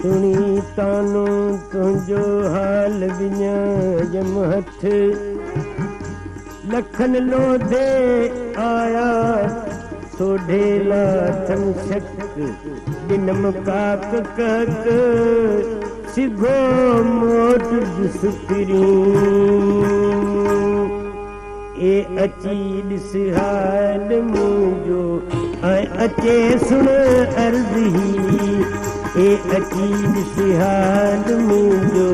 सुनी तानो तुंहिंजो हाल विञायम हथ लखन लोधे आया सोढेला थम शक बिनम काक कक सिघो मोट सुकरी ए अची ॾिस हाल मुंहिंजो ऐं अचे सुण अर्ज़ी ए अची ॾिस हाल मुंहिंजो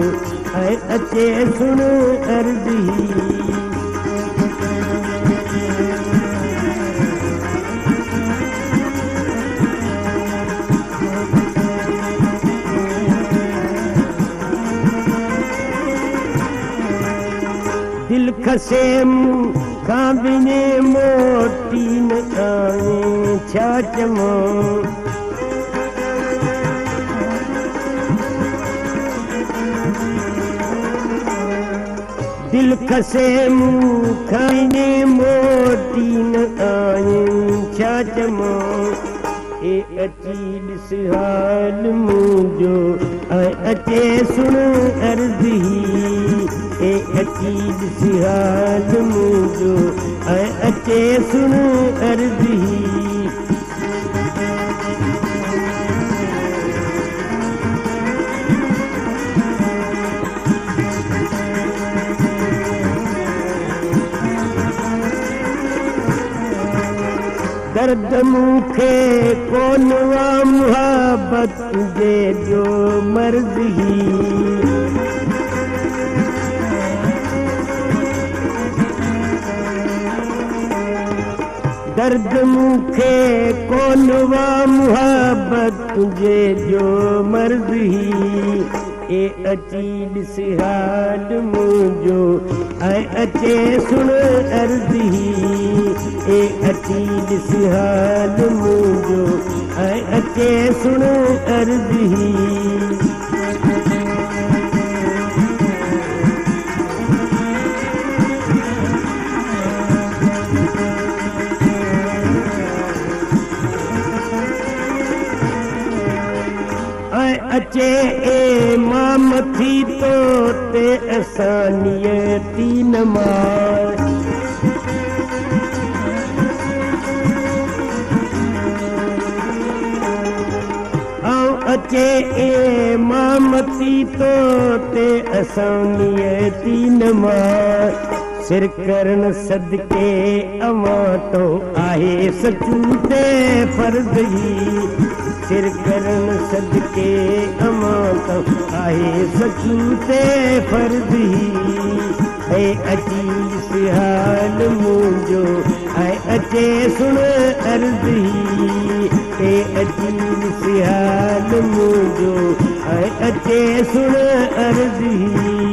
ऐं अचे सुण अर्ज़ी दिल खसे खां बिने मोटी न आवे छा चवां दिल खसे खां बिने मोटी न आवे छा चवां ए अची ॾिस हाल मुंहिंजो ऐं अचे सुण अर्ज़ी ए अची ॾिस हाल मुंहिंजो ऐं अचे सुण अर्ज़ी दर्द मूंखे कोन वा मुहबत जे जो मर्ज़ी दर्द मूंखे कोन वा मुहबत जे जो मर्ज़ी ए अची ॾिस हाल मुंहिंजो ऐं अचे सुण अर्ज़ी ए अची ॾिस हाल मुंहिंजो ऐं अचे सुण अर्ज़ी अचे ए मां मथी तो ते असानियती नमाज़ अचे ए मां मथी तो ते असानियती नमाज़ सिर करण सदके अवां तो आहे सचूते फर्ज़ी सिर करण सदके अवां तो आहे सचूते फर्ज़ी ऐ अची ॾिस हाल मुंहिंजो ऐं अचे सुण अर्ज़ी ए अची ॾिस हाल मुंहिंजो ऐं अचे सुण अर्ज़ी